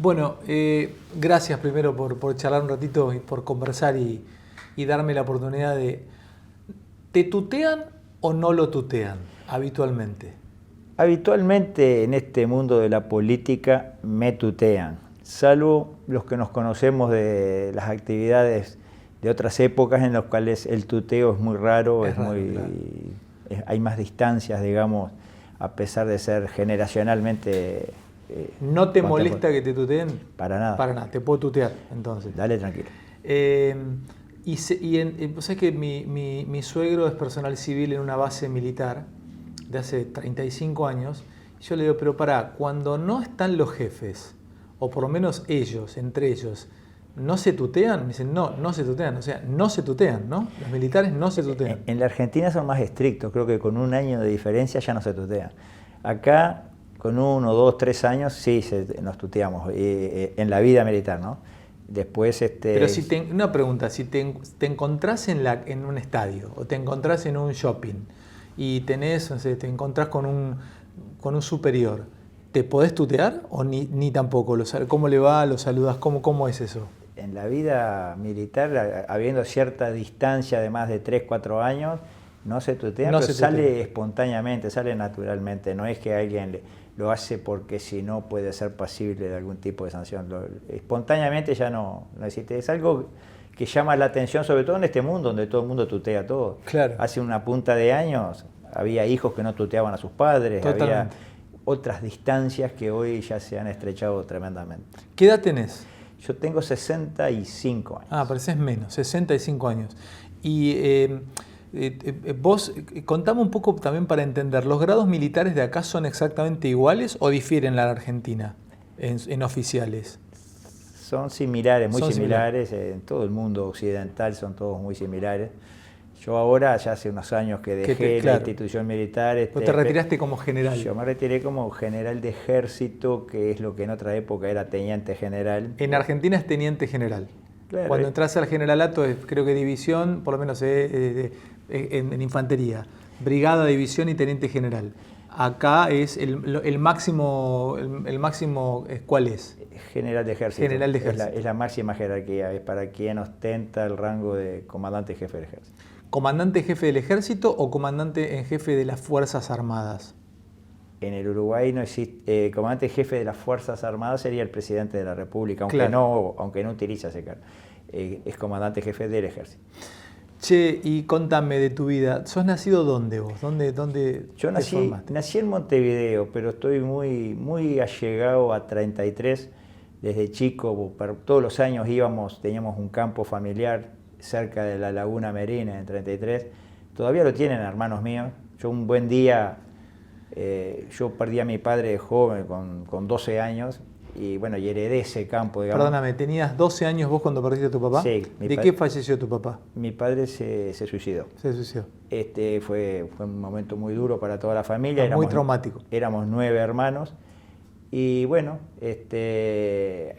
Bueno, gracias primero por charlar un ratito y por conversar y darme la oportunidad de... ¿Te tutean o no lo tutean habitualmente? Habitualmente en este mundo de la política me tutean, salvo los que nos conocemos de las actividades de otras épocas en las cuales el tuteo es muy raro, Es raro, claro. hay más distancias, digamos, a pesar de ser generacionalmente ¿No te contemporáneos. molesta que te tuteen? Para nada. Para nada, te puedo tutear entonces. Dale tranquilo. Vos sabés que mi suegro es personal civil en una base militar de hace 35 años. Y yo le digo, pero pará, cuando no están los jefes, o por lo menos ellos, entre ellos, ¿no se tutean? Me dicen, no, no se tutean. O sea, no se tutean, ¿no? Los militares no se tutean. En la Argentina son más estrictos, creo que con un año de diferencia ya no se tutean. Acá, con 1, 2, 3 años, sí nos tuteamos, en la vida militar, ¿no? Después, Pero una pregunta, si te encontrás en un estadio o te encontrás en un shopping y no sé, te encontrás con un superior, ¿te podés tutear o ni tampoco? ¿Cómo le va? ¿Lo saludás? ¿Cómo es eso? En la vida militar, habiendo cierta distancia de más de 3, 4 años, no se tutea, No pero se tutea. sale espontáneamente, sale naturalmente. No es que alguien lo hace porque si no puede ser pasible de algún tipo de sanción. Espontáneamente ya no existe. Es algo que llama la atención, sobre todo en este mundo donde todo el mundo tutea todo. Claro. Hace una punta de años había hijos que no tuteaban a sus padres, Totalmente. había otras distancias que hoy ya se han estrechado tremendamente. ¿Qué edad tenés? Yo tengo 65 años. Ah, parecés menos, 65 años. Y vos, contame un poco también para entender, ¿los grados militares de acá son exactamente iguales o difieren en la Argentina en oficiales? Son similares, muy Son similares, en todo el mundo occidental son todos muy similares. Yo ahora, ya hace unos años que dejé la institución militar. Vos te retiraste como general. Yo me retiré como general de ejército, que es lo que en otra época era teniente general. En Argentina es teniente general. Claro. Cuando entras al generalato es, creo que división, por lo menos en infantería, brigada, división y teniente general. Acá es el máximo, ¿cuál es? General de ejército. General de ejército. Es la máxima jerarquía, es para quien ostenta el rango de comandante jefe del ejército. ¿Comandante jefe del ejército o comandante en jefe de las Fuerzas Armadas? En el Uruguay no existe, comandante jefe de las Fuerzas Armadas sería el presidente de la República, aunque, claro, aunque no utiliza ese cargo. Es comandante jefe del ejército. Che, y contame de tu vida. ¿Sos nacido dónde vos? ¿Dónde Yo nací en Montevideo, pero estoy muy allegado a 33. Desde chico, todos los años teníamos un campo familiar cerca de la Laguna Merina en 33. Todavía lo tienen hermanos míos. Yo un buen día, yo perdí a mi padre de joven con 12 años y bueno, y heredé ese campo, digamos. Perdóname, ¿tenías 12 años vos cuando perdiste a tu papá? Sí. ¿De qué falleció tu papá? Mi padre se suicidó. Se suicidó. Fue un momento muy duro para toda la familia. Muy traumático. Éramos 9 hermanos. Y bueno,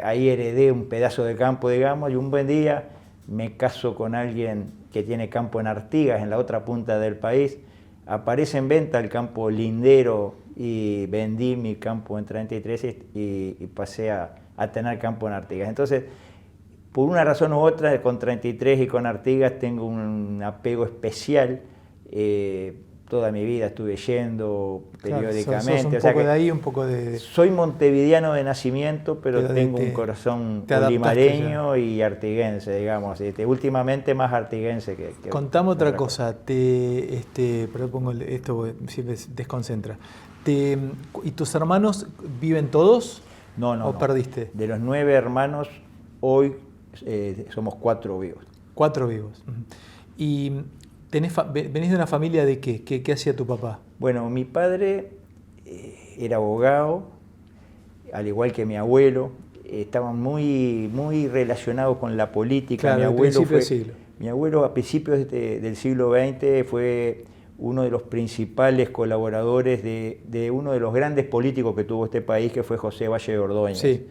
ahí heredé un pedazo de campo, digamos, y un buen día me caso con alguien que tiene campo en Artigas, en la otra punta del país. Aparece en venta el campo lindero y vendí mi campo en 33 y pasé a tener campo en Artigas. Entonces, por una razón u otra, con 33 y con Artigas tengo un apego especial. Toda mi vida estuve yendo periódicamente. Sos un poco de ahí, un poco de... Soy montevideano de nacimiento, pero tengo un corazón limareño y artiguense, digamos. Últimamente más artiguense que Contame otra cosa. Pero pongo esto porque siempre desconcentra. ¿Y tus hermanos viven todos? No. ¿O perdiste? De los 9 hermanos, hoy somos 4 vivos. 4 vivos. Y... ¿Venís de una familia de qué? ¿Qué hacía tu papá? Bueno, mi padre era abogado, al igual que mi abuelo. Estaban muy relacionados con la política. Claro, Mi abuelo a principios del siglo XX fue uno de los principales colaboradores de uno de los grandes políticos que tuvo este país, que fue José Valle de Ordóñez. Sí.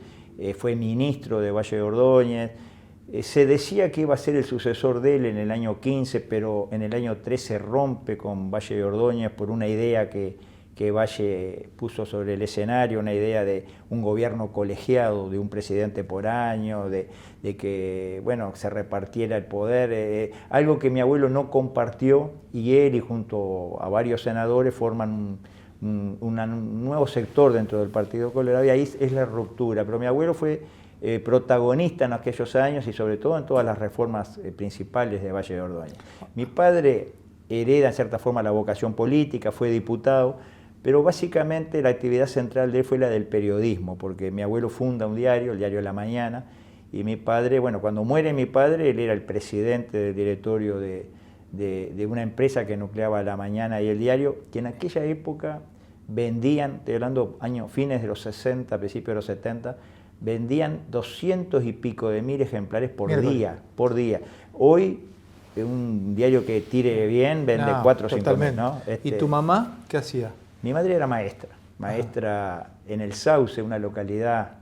Fue ministro de Valle de Ordóñez. Se decía que iba a ser el sucesor de él en el año 15, pero en el año 13 rompe con Valle de Ordóñez por una idea que que Valle puso sobre el escenario una idea de un gobierno colegiado, de un presidente por año, de que bueno, se repartiera el poder, algo que mi abuelo no compartió, y él y junto a varios senadores forman un nuevo sector dentro del Partido Colorado, y ahí es la ruptura. Pero mi abuelo fue protagonista en aquellos años y sobre todo en todas las reformas principales de Valle de Ordóñez. Mi padre hereda en cierta forma la vocación política, fue diputado, pero básicamente la actividad central de él fue la del periodismo, porque mi abuelo funda un diario, el diario La Mañana, y mi padre, bueno, cuando muere mi padre, él era el presidente del directorio de una empresa que nucleaba La Mañana y el diario, que en aquella época vendían, estoy hablando fines de los 60, principios de los 70, vendían 200 y pico de mil ejemplares por día. Hoy, un diario que tire bien vende 4 o 5 mil, ¿no? ¿Y tu mamá qué hacía? Mi madre era maestra en El Sauce, una localidad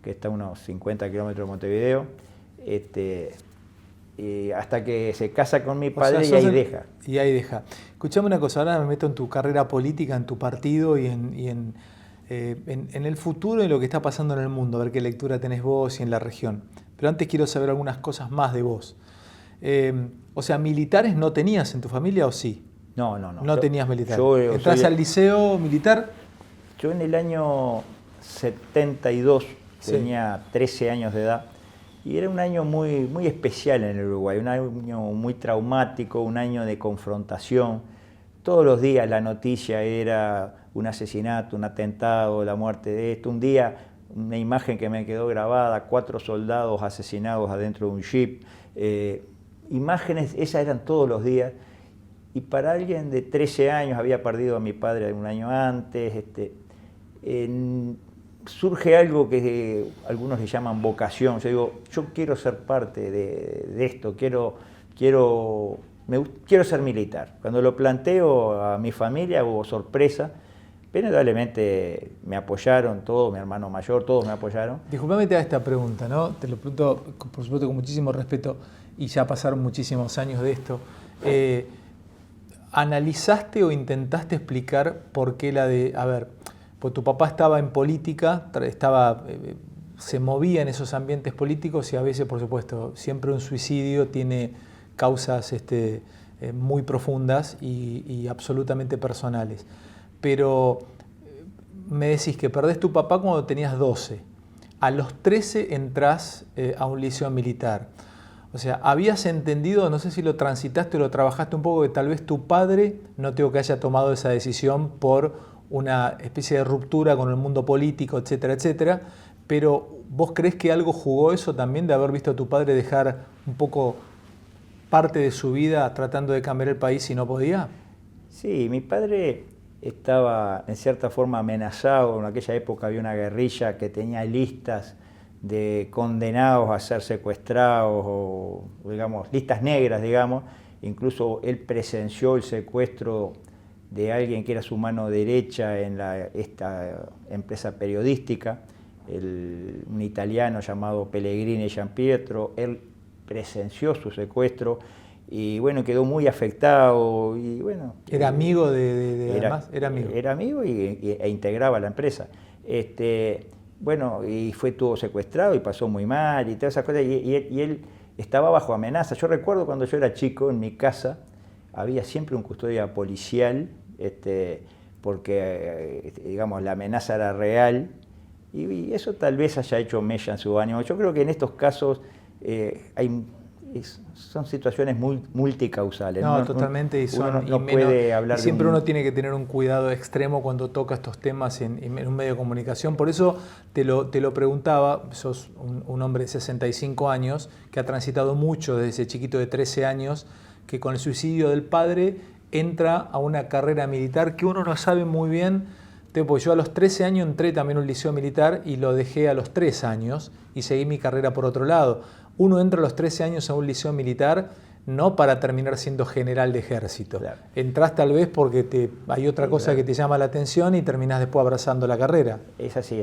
que está a unos 50 kilómetros de Montevideo, hasta que se casa con mi padre, y ahí deja. Y ahí deja. Escuchame una cosa, ahora me meto en tu carrera política, en tu partido y en el futuro y lo que está pasando en el mundo, a ver qué lectura tenés vos y en la región. Pero antes quiero saber algunas cosas más de vos. O sea, ¿militares no tenías en tu familia o sí? No. No tenías militar. ¿Entrás al liceo militar? Yo en el año 72 tenía 13 años de edad, y era un año muy especial en el Uruguay, un año muy traumático, un año de confrontación. Todos los días la noticia era un asesinato, un atentado, la muerte de esto. Un día, una imagen que me quedó grabada, 4 soldados asesinados adentro de un jeep. Imágenes, esas eran todos los días. Y para alguien de 13 años, había perdido a mi padre un año antes, surge algo que algunos le llaman vocación. Yo digo, yo quiero ser parte de esto, quiero ser militar. Cuando lo planteo a mi familia hubo sorpresa, pero indudablemente me apoyaron todos, mi hermano mayor, todos me apoyaron. Disculpame te hago esta pregunta, ¿no? Te lo pregunto, por supuesto, con muchísimo respeto, y ya pasaron muchísimos años de esto. ¿Analizaste o intentaste explicar por qué pues tu papá estaba en política, se movía en esos ambientes políticos, y a veces, por supuesto, siempre un suicidio tiene causas muy profundas y absolutamente personales. Pero me decís que perdés tu papá cuando tenías 12. A los 13 entrás a un liceo militar. O sea, habías entendido, no sé si lo transitaste o lo trabajaste un poco, que tal vez tu padre no tengo que haya tomado esa decisión por una especie de ruptura con el mundo político, etcétera, etcétera, pero ¿vos creés que algo jugó eso también de haber visto a tu padre dejar un poco parte de su vida tratando de cambiar el país y no podía? Sí, mi padre estaba en cierta forma amenazado. En aquella época había una guerrilla que tenía listas de condenados a ser secuestrados, o digamos, listas negras, digamos. Incluso él presenció el secuestro de alguien que era su mano derecha en esta empresa periodística, un italiano llamado Pellegrini Gianpietro. Él presenció su secuestro y bueno, quedó muy afectado. Y bueno, ¿Era amigo Era amigo. Era amigo e integraba la empresa. Bueno, y estuvo secuestrado y pasó muy mal y todas esas cosas, y él estaba bajo amenaza. Yo recuerdo cuando yo era chico, en mi casa había siempre un custodia policial, porque digamos, la amenaza era real, y eso tal vez haya hecho mella en su ánimo. Yo creo que en estos casos son situaciones multicausales. No, totalmente, y siempre uno tiene que tener un cuidado extremo cuando toca estos temas en un medio de comunicación. Por eso te lo preguntaba. Sos un hombre de 65 años que ha transitado mucho desde ese chiquito de 13 años, que con el suicidio del padre entra a una carrera militar que uno no sabe muy bien. Pues yo a los 13 años entré también a un liceo militar y lo dejé a los 3 años y seguí mi carrera por otro lado. Uno entra a los 13 años a un liceo militar no para terminar siendo general de ejército. Claro. Entrás tal vez porque hay otra cosa que te llama la atención y terminás después abrazando la carrera. Es así.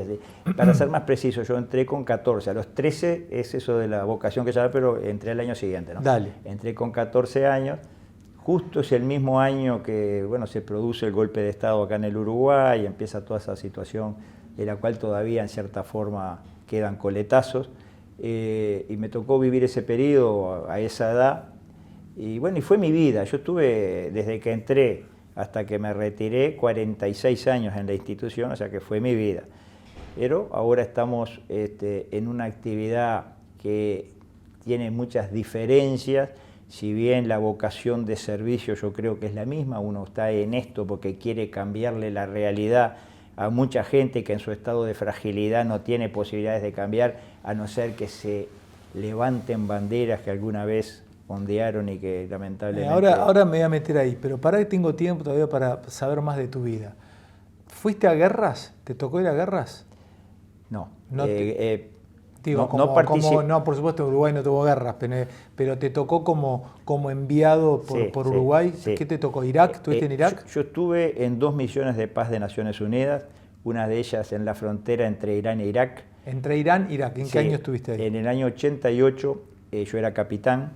Para ser más preciso, yo entré con 14. A los 13 es eso de la vocación que ya, pero entré el año siguiente, ¿no? Dale. Entré con 14 años. Justo es el mismo año que bueno, se produce el golpe de Estado acá en el Uruguay y empieza toda esa situación de la cual todavía en cierta forma quedan coletazos. Y me tocó vivir ese periodo a esa edad. Y bueno, y fue mi vida. Yo estuve, desde que entré hasta que me retiré, 46 años en la institución, o sea que fue mi vida. Pero ahora estamos en una actividad que tiene muchas diferencias, si bien la vocación de servicio yo creo que es la misma, uno está en esto porque quiere cambiarle la realidad a mucha gente que en su estado de fragilidad no tiene posibilidades de cambiar, a no ser que se levanten banderas que alguna vez ondearon y que lamentablemente... Ahora me voy a meter ahí, pero para que tengo tiempo todavía para saber más de tu vida. ¿Fuiste a guerras? ¿Te tocó ir a guerras? No. Digo, no, por supuesto Uruguay no tuvo guerras, pero te tocó como enviado por Uruguay. Sí. ¿Qué te tocó? ¿Irak? ¿Estuviste en Irak? Yo estuve en 2 misiones de paz de Naciones Unidas, una de ellas en la frontera entre Irán e Irak. Entre Irán e Irak, ¿en qué año estuviste ahí? En el año 88, yo era capitán,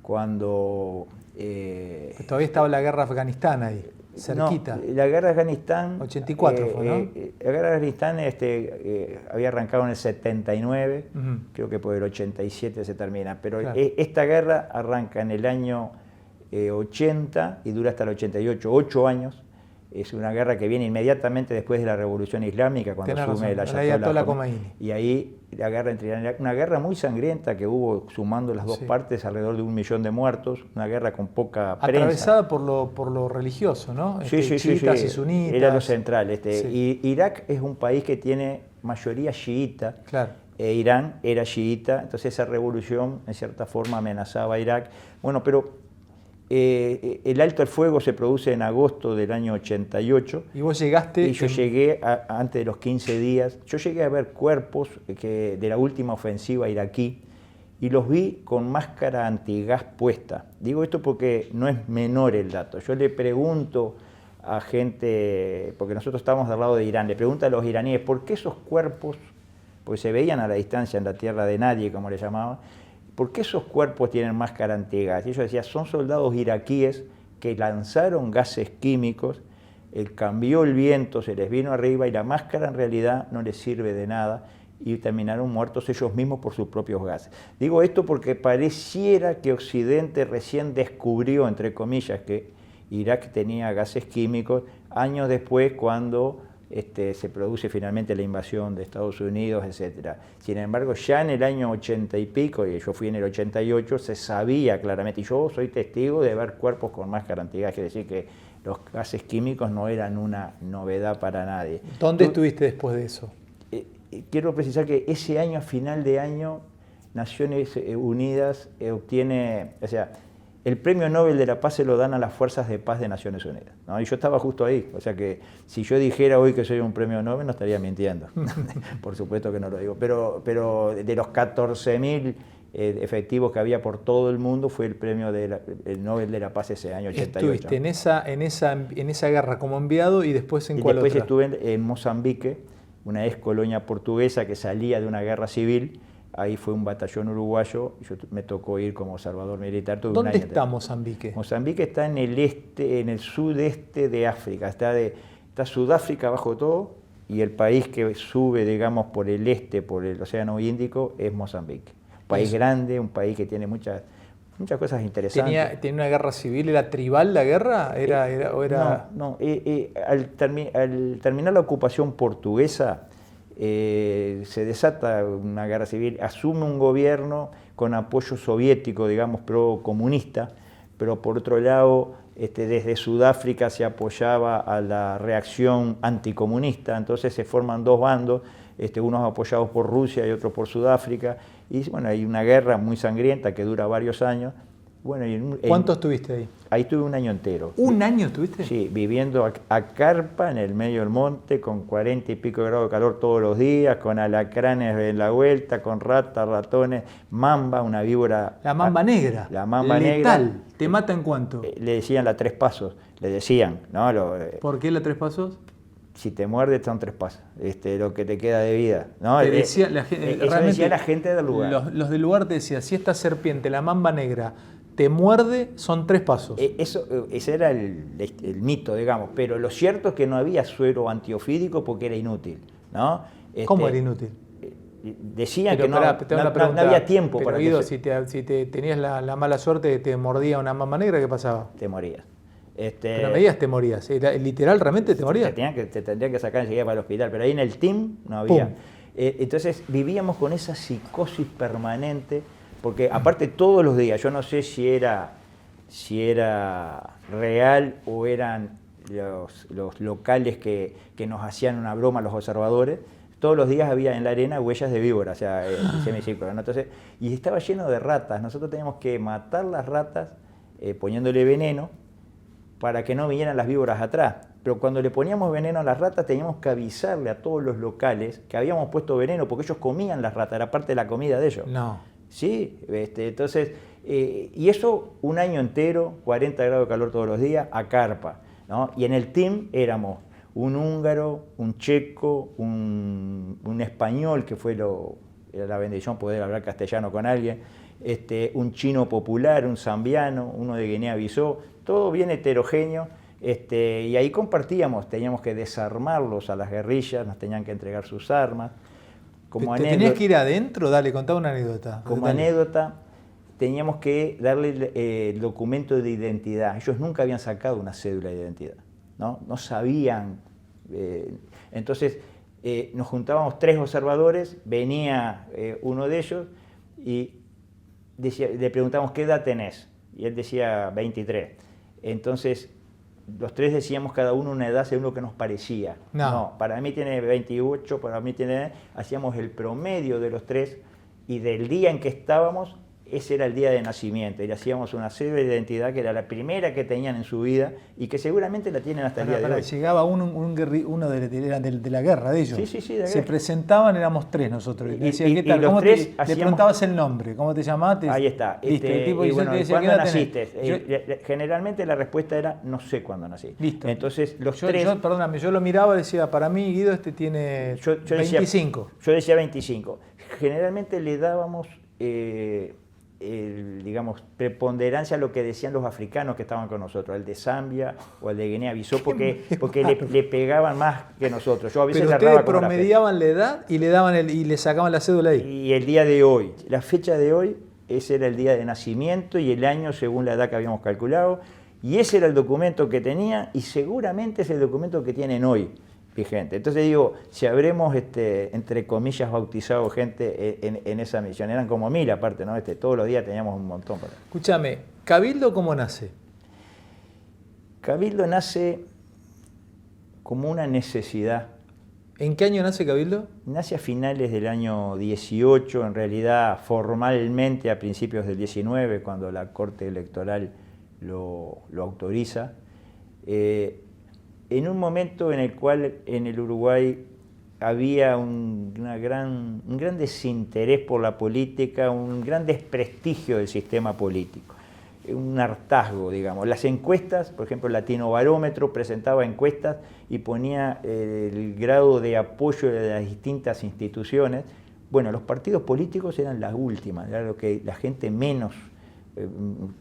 cuando... Pues todavía estaba la guerra de Afganistán ahí, cerquita. No, la guerra de Afganistán... 84 fue, ¿no? La guerra de Afganistán había arrancado en el 79, creo que por el 87 se termina, pero claro, esta guerra arranca en el año 80 y dura hasta el 88, 8 años. Es una guerra que viene inmediatamente después de la Revolución Islámica, cuando asume el Ayatollah Khomeini. Y ahí la guerra entre Irán y Irak, una guerra muy sangrienta que hubo, sumando las dos partes, alrededor de 1 millón de muertos, una guerra con poca prensa. Atravesada por lo religioso, ¿no? Chiitas y sunitas. Era lo central. Irak es un país que tiene mayoría chiita. Claro. Irán era chiita, entonces esa revolución en cierta forma amenazaba a Irak. Bueno, pero el alto al fuego se produce en agosto del año 88. ¿Y vos llegaste? Y yo llegué antes de los 15 días. Yo llegué a ver cuerpos de la última ofensiva iraquí y los vi con máscara antigas puesta. Digo esto porque no es menor el dato. Yo le pregunto a gente, porque nosotros estábamos del lado de Irán, le pregunto a los iraníes por qué esos cuerpos, porque se veían a la distancia en la tierra de nadie, como le llamaban, ¿por qué esos cuerpos tienen máscara antigas? Y ellos decían, son soldados iraquíes que lanzaron gases químicos, cambió el viento, se les vino arriba y la máscara en realidad no les sirve de nada y terminaron muertos ellos mismos por sus propios gases. Digo esto porque pareciera que Occidente recién descubrió, entre comillas, que Irak tenía gases químicos años después cuando se produce finalmente la invasión de Estados Unidos, etc. Sin embargo, ya en el año 80 y pico, y yo fui en el 88, se sabía claramente, y yo soy testigo de ver cuerpos con máscara antigas, quiere decir que los gases químicos no eran una novedad para nadie. ¿Dónde estuviste después de eso? Quiero precisar que ese año, a final de año, Naciones Unidas obtiene, o sea, el premio Nobel de la Paz se lo dan a las fuerzas de paz de Naciones Unidas, ¿no? Y yo estaba justo ahí, o sea que si yo dijera hoy que soy un premio Nobel no estaría mintiendo. Por supuesto que no lo digo, pero de los 14.000 efectivos que había por todo el mundo fue el premio el Nobel de la Paz ese año 88. Estuviste en esa guerra como enviado y después en cuál otra. Después estuve en Mozambique, una ex colonia portuguesa que salía de una guerra civil. Ahí fue un batallón uruguayo, me tocó ir como salvador militar. ¿Dónde está Mozambique? Mozambique está en el sudeste de África, está Sudáfrica abajo todo, y el país que sube, digamos, por el este, por el Océano Índico, es Mozambique. Un país grande, un país que tiene muchas cosas interesantes. ¿Tenía una guerra civil? ¿Era tribal la guerra? No. Al terminar la ocupación portuguesa, se desata una guerra civil, asume un gobierno con apoyo soviético, digamos, pro-comunista, pero por otro lado, desde Sudáfrica se apoyaba a la reacción anticomunista, entonces se forman dos bandos, unos apoyados por Rusia y otros por Sudáfrica, y bueno, hay una guerra muy sangrienta que dura varios años. Bueno, ¿Cuánto estuviste ahí? Ahí estuve un año entero. ¿Un año estuviste? Sí, viviendo a carpa en el medio del monte, con 40 y pico de grados de calor todos los días, con alacranes en la vuelta, con ratas, ratones, mamba, una víbora. La mamba negra. La mamba letal. Negra. ¿Te mata en cuánto? Le decían la 3 pasos, le decían, ¿no? ¿Por qué la 3 pasos? Si te muerdes son 3 pasos, lo que te queda de vida, ¿no? Te decía, eso decía la gente del lugar. Los del lugar te decían, si esta serpiente, la mamba negra, te muerde, son 3 pasos. Ese era el mito, digamos, pero lo cierto es que no había suero antiofídico porque era inútil, ¿no? ¿Cómo era inútil? Decían pero, que no había tiempo para Guido, si tenías la mala suerte de que te mordía una mamba negra, ¿qué pasaba? Te morías. Pero me digas te morías, literal, realmente te morías. Te tendrían que sacar enseguida para el hospital, pero ahí en el team no había. Entonces vivíamos con esa psicosis permanente, porque aparte todos los días, yo no sé si era real o eran los locales que nos hacían una broma los observadores, todos los días había en la arena huellas de víbora, o sea, el semicírculo, ¿no? Entonces, y estaba lleno de ratas, nosotros teníamos que matar las ratas poniéndole veneno para que no vinieran las víboras atrás. Pero cuando le poníamos veneno a las ratas teníamos que avisarle a todos los locales que habíamos puesto veneno porque ellos comían las ratas, era parte de la comida de ellos. No. Sí, entonces, y eso un año entero, 40 grados de calor todos los días, a carpa, ¿no? Y en el team éramos un húngaro, un checo, un español, que era la bendición poder hablar castellano con alguien, un chino popular, un zambiano, uno de Guinea-Bissau, todo bien heterogéneo, y ahí compartíamos, teníamos que desarmarlos a las guerrillas, nos tenían que entregar sus armas. ¿Te tenías que ir adentro? Dale, contá una anécdota. Como anécdota, teníamos que darle el documento de identidad. Ellos nunca habían sacado una cédula de identidad, no sabían. Entonces, nos juntábamos 3 observadores, venía uno de ellos y le preguntábamos ¿qué edad tenés? Y él decía 23. Entonces, los 3 decíamos cada uno una edad según lo que nos parecía. No, para mí tiene 28, para mí tiene... Hacíamos el promedio de los 3 y del día en que estábamos, ese era el día de nacimiento. Y le hacíamos una cédula de identidad que era la primera que tenían en su vida y que seguramente la tienen hasta el día de hoy. Llegaba uno de la guerra de ellos. Sí, de la Se guerra. presentaban, éramos 3 nosotros. Decía, ¿qué tal? ¿Cómo le preguntabas el nombre? ¿Cómo te llamás? Ahí está. Listo, el tipo y bueno, decía, ¿cuándo naciste? Generalmente la respuesta era no sé cuándo nací. Listo. Entonces los 3... Perdóname, yo lo miraba y decía, para mí Guido tiene 25. Yo decía 25. Generalmente le dábamos... digamos, preponderancia a lo que decían los africanos que estaban con nosotros, el de Zambia o el de Guinea-Bissau, porque le pegaban más que nosotros. Yo a veces pero ustedes promediaban la edad y le sacaban la cédula ahí. Y el día de hoy, la fecha de hoy, ese era el día de nacimiento y el año según la edad que habíamos calculado, y ese era el documento que tenía y seguramente es el documento que tienen hoy vigente. Entonces digo, si habremos, entre comillas, bautizado gente en esa misión, eran como 1000 aparte, ¿no? Todos los días teníamos un montón. Escúchame, ¿Cabildo cómo nace? Cabildo nace como una necesidad. ¿En qué año nace Cabildo? Nace a finales del año 18, en realidad formalmente a principios del 19, cuando la Corte Electoral lo autoriza. En un momento en el cual en el Uruguay había un gran desinterés por la política, un gran desprestigio del sistema político, un hartazgo, digamos. Las encuestas, por ejemplo, el Latino Barómetro presentaba encuestas y ponía el grado de apoyo de las distintas instituciones. Bueno, los partidos políticos eran las últimas, era lo que la gente menos...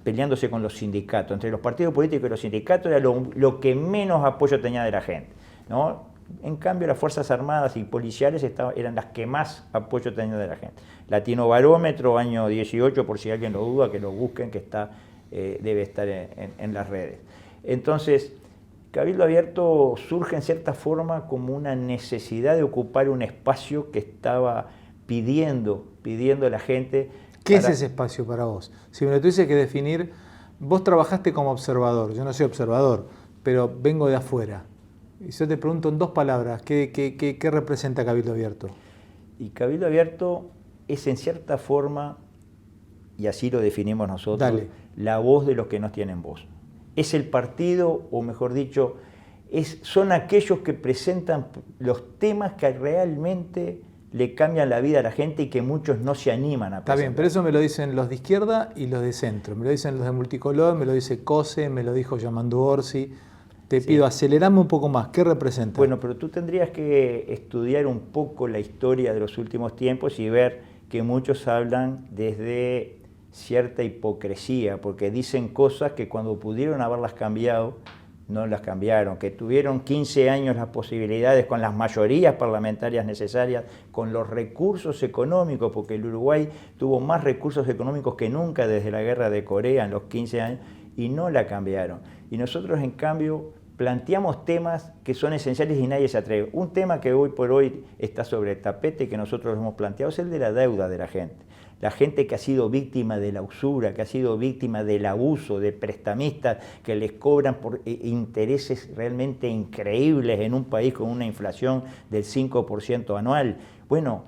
peleándose con los sindicatos. Entre los partidos políticos y los sindicatos era lo que menos apoyo tenía de la gente, ¿no? En cambio, las Fuerzas Armadas y policiales eran las que más apoyo tenían de la gente. Latino Barómetro, año 18, por si alguien lo duda, que lo busquen, que debe estar en las redes. Entonces, Cabildo Abierto surge en cierta forma como una necesidad de ocupar un espacio que estaba pidiendo la gente. ¿Qué es ese espacio para vos? Si me lo tuviese que definir, vos trabajaste como observador, yo no soy observador, pero vengo de afuera. Y yo te pregunto en 2 palabras, ¿qué representa Cabildo Abierto? Y Cabildo Abierto es en cierta forma, y así lo definimos nosotros, la voz de los que no tienen voz. Es el partido, o mejor dicho, son aquellos que presentan los temas que realmente le cambian la vida a la gente y que muchos no se animan a presentar. Está bien, pero eso me lo dicen los de izquierda y los de centro. Me lo dicen los de Multicolor, me lo dice COSE, me lo dijo Yamandu Orsi. Te pido, acelerame un poco más. ¿Qué representa? Bueno, pero tú tendrías que estudiar un poco la historia de los últimos tiempos y ver que muchos hablan desde cierta hipocresía, porque dicen cosas que cuando pudieron haberlas cambiado, no las cambiaron, que tuvieron 15 años las posibilidades con las mayorías parlamentarias necesarias, con los recursos económicos, porque el Uruguay tuvo más recursos económicos que nunca desde la guerra de Corea en los 15 años, y no la cambiaron. Y nosotros, en cambio, planteamos temas que son esenciales y nadie se atreve. Un tema que hoy por hoy está sobre el tapete, que nosotros hemos planteado, es el de la deuda de la gente. La gente que ha sido víctima de la usura, que ha sido víctima del abuso de prestamistas que les cobran por intereses realmente increíbles en un país con una inflación del 5% anual. Bueno,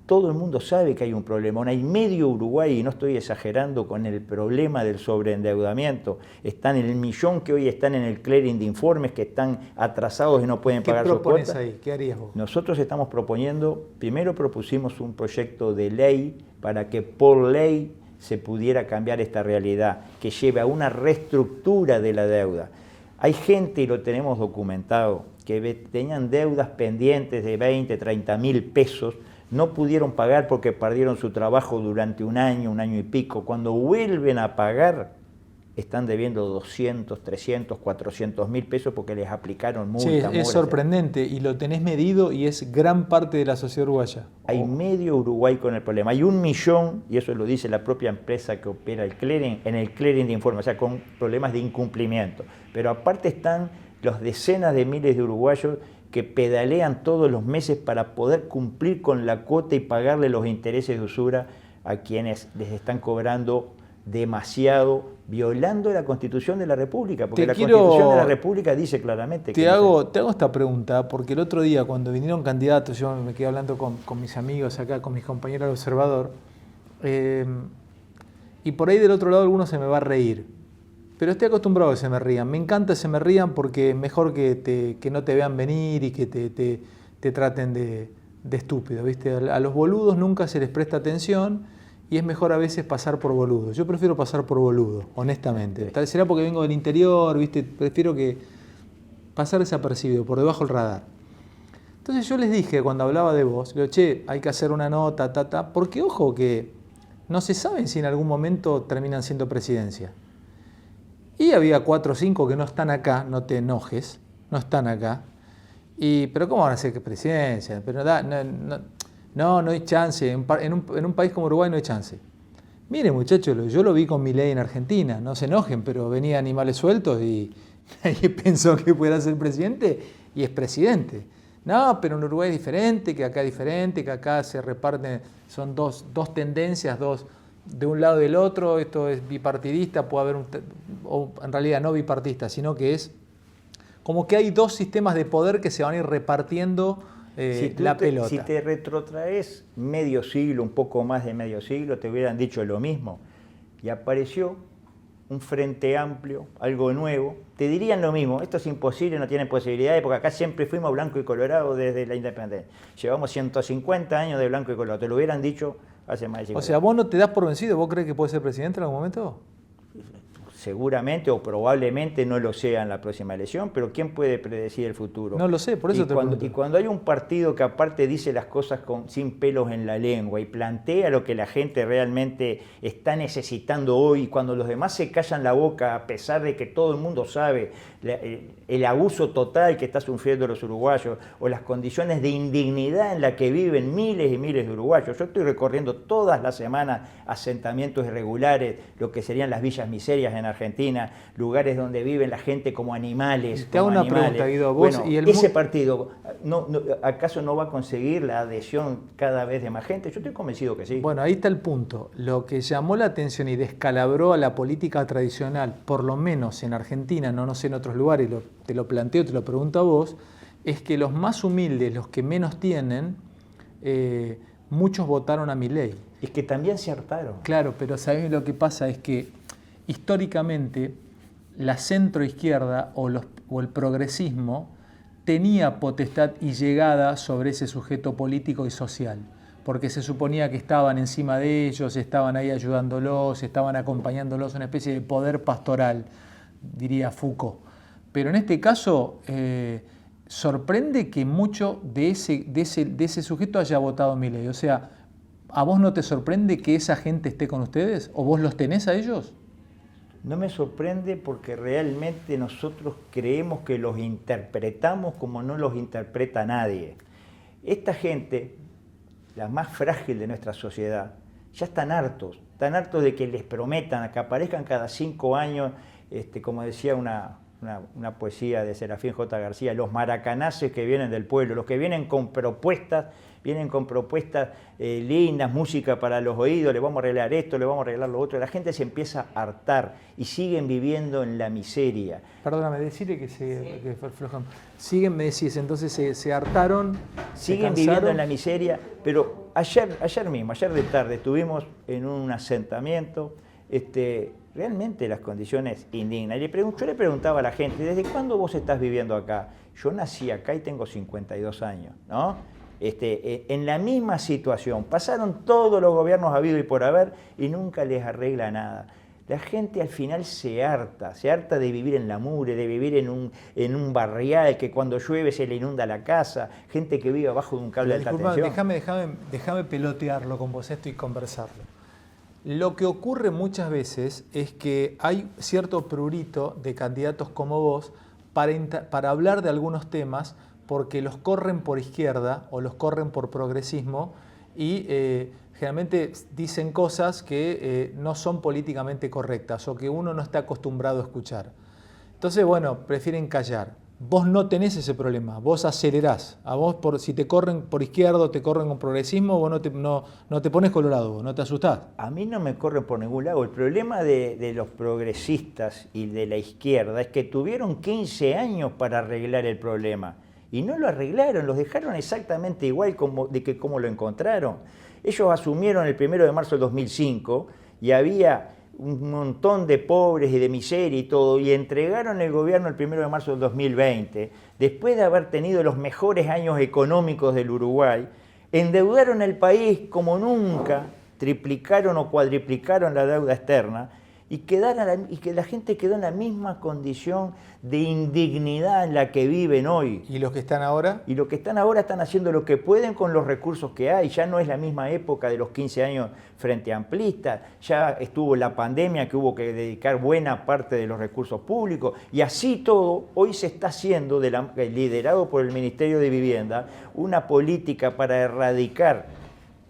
todo el mundo sabe que hay un problema. Hay medio Uruguay, y no estoy exagerando, con el problema del sobreendeudamiento. Están en el millón que hoy están en el clearing de informes, que están atrasados y no pueden pagar sus cuotas. ¿Qué propones ahí? ¿Qué harías vos? Nosotros estamos proponiendo, primero propusimos un proyecto de ley para que por ley se pudiera cambiar esta realidad, que lleve a una reestructura de la deuda. Hay gente, y lo tenemos documentado, que tenían deudas pendientes de 20, 30 mil pesos, no pudieron pagar porque perdieron su trabajo durante un año y pico. Cuando vuelven a pagar, están debiendo 200, 300, 400 mil pesos porque les aplicaron multa. Sí, es sorprendente, y lo tenés medido y es gran parte de la sociedad uruguaya. Hay medio Uruguay con el problema. Hay 1 millón, y eso lo dice la propia empresa que opera el clearing, en el clearing de informes, o sea, con problemas de incumplimiento. Pero aparte están los decenas de miles de uruguayos que pedalean todos los meses para poder cumplir con la cuota y pagarle los intereses de usura a quienes les están cobrando demasiado, violando la Constitución de la República, porque Constitución de la República dice claramente que... Te hago esta pregunta, porque el otro día cuando vinieron candidatos, yo me quedé hablando con mis amigos acá, con mis compañeros del Observador, y por ahí del otro lado alguno se me va a reír, pero estoy acostumbrado a que se me rían. Me encanta que se me rían porque es mejor que no te vean venir y que te traten de estúpido, ¿viste? A los boludos nunca se les presta atención, y es mejor a veces pasar por boludo. Yo prefiero pasar por boludo, honestamente. Tal será porque vengo del interior, ¿viste? Prefiero que pasar desapercibido, por debajo del radar. Entonces yo les dije, cuando hablaba de vos, le digo, che, hay que hacer una nota, porque ojo que no se saben si en algún momento terminan siendo presidencia. Y había 4 o 5 que no están acá, no te enojes, no están acá. Pero ¿cómo van a ser presidencia? Pero no hay chance. En un país como Uruguay no hay chance. Mire, muchachos, yo lo vi con Milei en Argentina. No se enojen, pero venía Animales Sueltos y nadie pensó que pudiera ser presidente y es presidente. No, pero en Uruguay es diferente, que acá es diferente, que acá se reparten, son dos tendencias, de un lado y del otro. Esto es bipartidista, puede haber o en realidad no bipartidista, sino que es como que hay 2 sistemas de poder que se van a ir repartiendo la pelota. Si te retrotraes medio siglo, un poco más de medio siglo, te hubieran dicho lo mismo. Y apareció un frente amplio, algo nuevo. Te dirían lo mismo, esto es imposible, no tienen posibilidades, porque acá siempre fuimos blanco y colorado desde la independencia. Llevamos 150 años de blanco y colorado. Te lo hubieran dicho hace más de 50 años. O sea, ¿vos no te das por vencido? ¿Vos crees que puede ser presidente en algún momento? Seguramente o probablemente no lo sea en la próxima elección, pero ¿quién puede predecir el futuro? No lo sé, por eso te pregunto. Y cuando hay un partido que aparte dice las cosas sin pelos en la lengua y plantea lo que la gente realmente está necesitando hoy, cuando los demás se callan la boca a pesar de que todo el mundo sabe el abuso total que están sufriendo los uruguayos o las condiciones de indignidad en las que viven miles y miles de uruguayos. Yo estoy recorriendo todas las semanas asentamientos irregulares, lo que serían las villas miserias en Argentina, lugares donde viven la gente como animales. Te hago una pregunta, Guido. Vos bueno, y ese partido, ¿acaso no va a conseguir la adhesión cada vez de más gente? Yo estoy convencido que sí. Bueno, ahí está el punto. Lo que llamó la atención y descalabró a la política tradicional, por lo menos en Argentina, no sé en otros lugares, te lo planteo, te lo pregunto a vos, es que los más humildes, los que menos tienen, muchos votaron a Milei. Es que también se hartaron. Claro, pero ¿sabés lo que pasa? Es que históricamente la centroizquierda o el progresismo tenía potestad y llegada sobre ese sujeto político y social, porque se suponía que estaban encima de ellos, estaban ahí ayudándolos, estaban acompañándolos, una especie de poder pastoral, diría Foucault. Pero en este caso sorprende que mucho de ese sujeto haya votado Milei. O sea, ¿A vos no te sorprende que esa gente esté con ustedes? ¿O vos los tenés a ellos? No me sorprende porque realmente nosotros creemos que los interpretamos como no los interpreta nadie. Esta gente, la más frágil de nuestra sociedad, ya están hartos de que les prometan, que aparezcan cada 5 años, como decía una poesía de Serafín J. García, los maracanaces que vienen del pueblo, los que vienen con propuestas lindas, música para los oídos, le vamos a arreglar esto, le vamos a arreglar lo otro. La gente se empieza a hartar y siguen viviendo en la miseria. Perdóname, decirle que fue flojan. Siguen, me decís, entonces se hartaron, siguen viviendo en la miseria, pero ayer de tarde, estuvimos en un asentamiento, realmente las condiciones indignas. Yo le preguntaba a la gente, ¿desde cuándo vos estás viviendo acá? Yo nací acá y tengo 52 años, ¿no? En la misma situación, pasaron todos los gobiernos habidos y por haber y nunca les arregla nada. La gente al final se harta de vivir en la mugre, de vivir en un barrial que cuando llueve se le inunda la casa, gente que vive abajo de un cable de alta tensión. Déjame pelotearlo con vos esto y conversarlo. Lo que ocurre muchas veces es que hay cierto prurito de candidatos como vos para hablar de algunos temas porque los corren por izquierda o los corren por progresismo y generalmente dicen cosas que no son políticamente correctas o que uno no está acostumbrado a escuchar. Entonces, bueno, prefieren callar. Vos no tenés ese problema, vos acelerás. A vos, si te corren por izquierda o te corren con progresismo, vos no te pones colorado, no te asustás. A mí no me corren por ningún lado. El problema de los progresistas y de la izquierda es que tuvieron 15 años para arreglar el problema. Y no lo arreglaron, los dejaron exactamente igual como lo encontraron. Ellos asumieron el 1 de marzo del 2005 y había un montón de pobres y de miseria y todo, y entregaron el gobierno el 1 de marzo del 2020, después de haber tenido los mejores años económicos del Uruguay, endeudaron el país como nunca, triplicaron o cuadriplicaron la deuda externa, y que la gente quedó en la misma condición de indignidad en la que viven hoy. ¿Y los que están ahora? Y los que están ahora están haciendo lo que pueden con los recursos que hay. Ya no es la misma época de los 15 años frente a amplistas. Ya estuvo la pandemia que hubo que dedicar buena parte de los recursos públicos. Y así todo, hoy se está haciendo, liderado por el Ministerio de Vivienda, una política para erradicar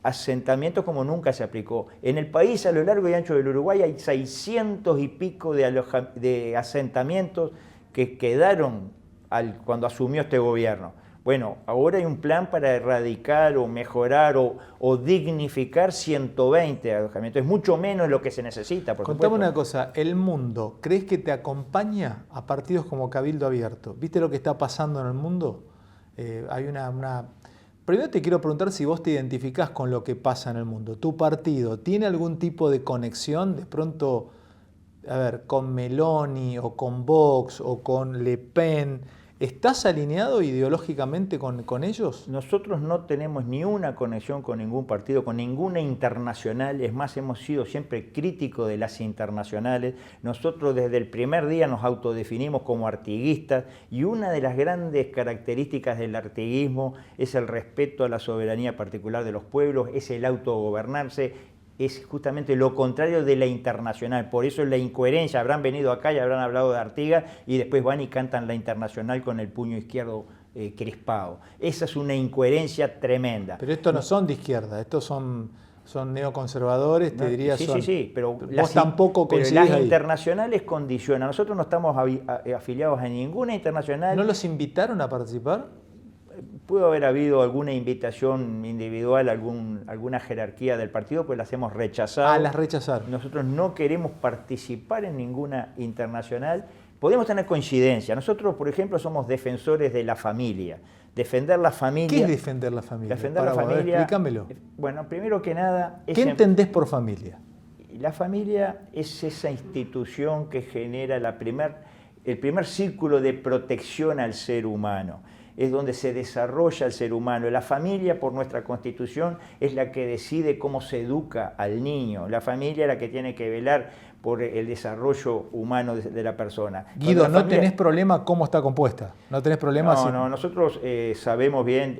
asentamientos como nunca se aplicó. En el país, a lo largo y ancho del Uruguay, hay 600 y pico de asentamientos que quedaron cuando asumió este gobierno. Bueno, ahora hay un plan para erradicar o mejorar o dignificar 120 alojamientos. Es mucho menos lo que se necesita, por supuesto. Contame una cosa, ¿el mundo crees que te acompaña a partidos como Cabildo Abierto? ¿Viste lo que está pasando en el mundo? Hay una... Primero te quiero preguntar si vos te identificás con lo que pasa en el mundo. ¿Tu partido tiene algún tipo de conexión de pronto, con Meloni o con Vox o con Le Pen? ¿Estás alineado ideológicamente con ellos? Nosotros no tenemos ni una conexión con ningún partido, con ninguna internacional. Es más, hemos sido siempre críticos de las internacionales. Nosotros desde el primer día nos autodefinimos como artiguistas y una de las grandes características del artiguismo es el respeto a la soberanía particular de los pueblos, es el autogobernarse. Es justamente lo contrario de la internacional, por eso es la incoherencia. Habrán venido acá y habrán hablado de Artigas y después van y cantan la internacional con el puño izquierdo crispado. Esa es una incoherencia tremenda. Pero estos no son de izquierda, estos son neoconservadores, te diría. Sí, pero vos tampoco coincidís ahí. Las internacionales condicionan. Nosotros no estamos afiliados a ninguna internacional. ¿No los invitaron a participar? Pudo haber habido alguna invitación individual, alguna jerarquía del partido, pues las hemos rechazado. Ah, las rechazaron. Nosotros no queremos participar en ninguna internacional. Podemos tener coincidencia. Nosotros, por ejemplo, somos defensores de la familia. Defender la familia. ¿Qué es defender la familia? Defender la familia. Explícamelo. Bueno, primero que nada. ¿Qué entendés por familia? La familia es esa institución que genera el primer círculo de protección al ser humano. es donde se desarrolla el ser humano. La familia, por nuestra Constitución, es la que decide cómo se educa al niño. La familia es la que tiene que velar por el desarrollo humano de la persona. Guido, ¿no tenés problema cómo está compuesta? ¿No tenés problema? No, nosotros sabemos bien